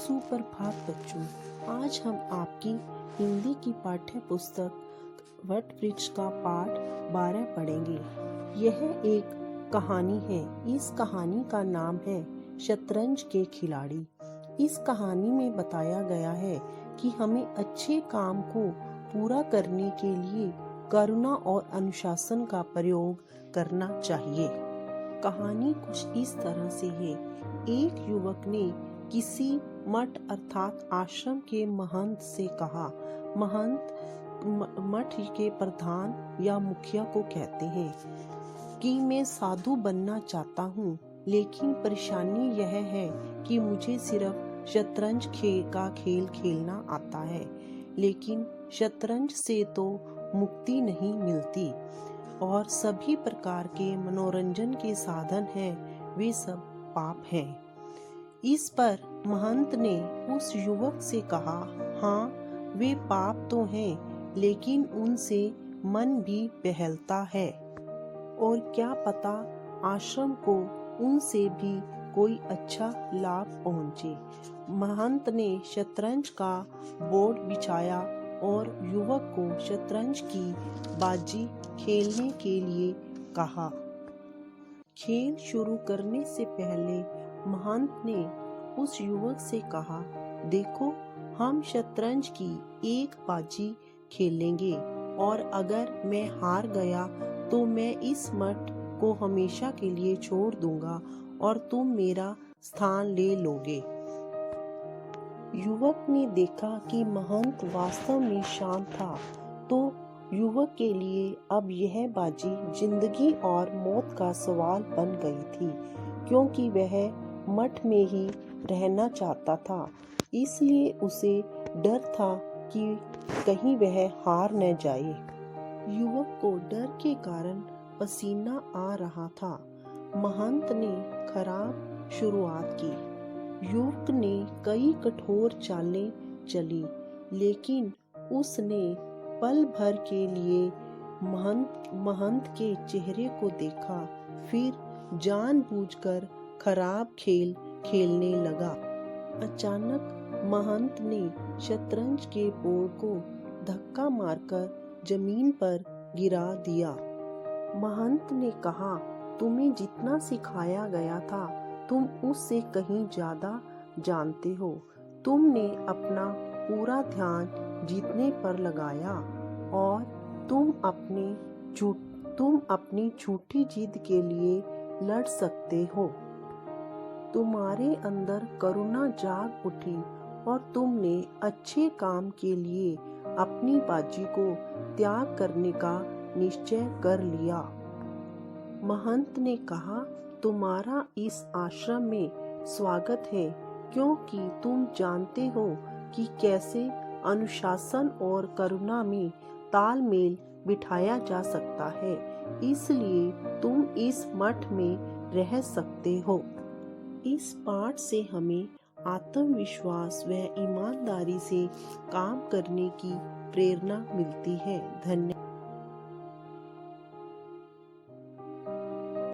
सुप्रभात बच्चों। आज हम आपकी हिंदी की पाठ्य पुस्तक वट वृक्ष का पाठ 12 पढ़ेंगे। यह एक कहानी है। इस कहानी का नाम है शतरंज के खिलाड़ी। इस कहानी में बताया गया है कि हमें अच्छे काम को पूरा करने के लिए करुणा और अनुशासन का प्रयोग करना चाहिए। कहानी कुछ इस तरह से है। एक युवक ने किसी मठ अर्थात आश्रम के महंत से कहा। महंत मठ के प्रधान या मुखिया को कहते हैं कि मैं साधु बनना चाहता हूँ, लेकिन परेशानी यह है कि मुझे सिर्फ शतरंज का खेल खेलना आता है, लेकिन शतरंज से तो मुक्ति नहीं मिलती और सभी प्रकार के मनोरंजन के साधन हैं, वे सब पाप हैं। इस पर महंत ने उस युवक से कहा, हाँ वे पाप तो हैं, लेकिन उनसे मन भी बहलता है और क्या पता आश्रम को उनसे भी कोई अच्छा लाभ पहुँचे। महंत ने शतरंज का बोर्ड बिछाया और युवक को शतरंज की बाजी खेलने के लिए कहा। खेल शुरू करने से पहले महंत ने उस युवक से कहा, देखो हम शतरंज की एक बाजी खेलेंगे और अगर मैं हार गया तो मैं इस मठ को हमेशा के लिए छोड़ दूंगा और तुम मेरा स्थान ले लोगे। युवक ने देखा कि महंत वास्तव में शांत था, तो युवक के लिए अब यह बाजी जिंदगी और मौत का सवाल बन गई थी, क्योंकि वह मठ में ही रहना चाहता था। इसलिए उसे डर था कि कहीं वह हार न जाए। युवक को डर के कारण पसीना आ रहा था। महंत ने खराब शुरुआत की। युवक ने कई कठोर चालें चली, लेकिन उसने पल भर के लिए महंत के चेहरे को देखा, फिर जानबूझकर खराब खेल खेलने लगा। अचानक महंत ने शतरंज के बोर्ड को धक्का मारकर जमीन पर गिरा दिया। महंत ने कहा, तुम्हें जितना सिखाया गया था तुम उससे कहीं ज्यादा जानते हो। तुमने अपना पूरा ध्यान जीतने पर लगाया और तुम अपनी झूठी जिद के लिए लड़ सकते हो। तुम्हारे अंदर करुणा जाग उठी और तुमने अच्छे काम के लिए अपनी बाजी को त्याग करने का निश्चय कर लिया। महंत ने कहा, तुम्हारा इस आश्रम में स्वागत है, क्योंकि तुम जानते हो कि कैसे अनुशासन और करुणा में तालमेल बिठाया जा सकता है, इसलिए तुम इस मठ में रह सकते हो। इस पाठ से हमें आत्मविश्वास व ईमानदारी से काम करने की प्रेरणा मिलती है। धन्यवाद।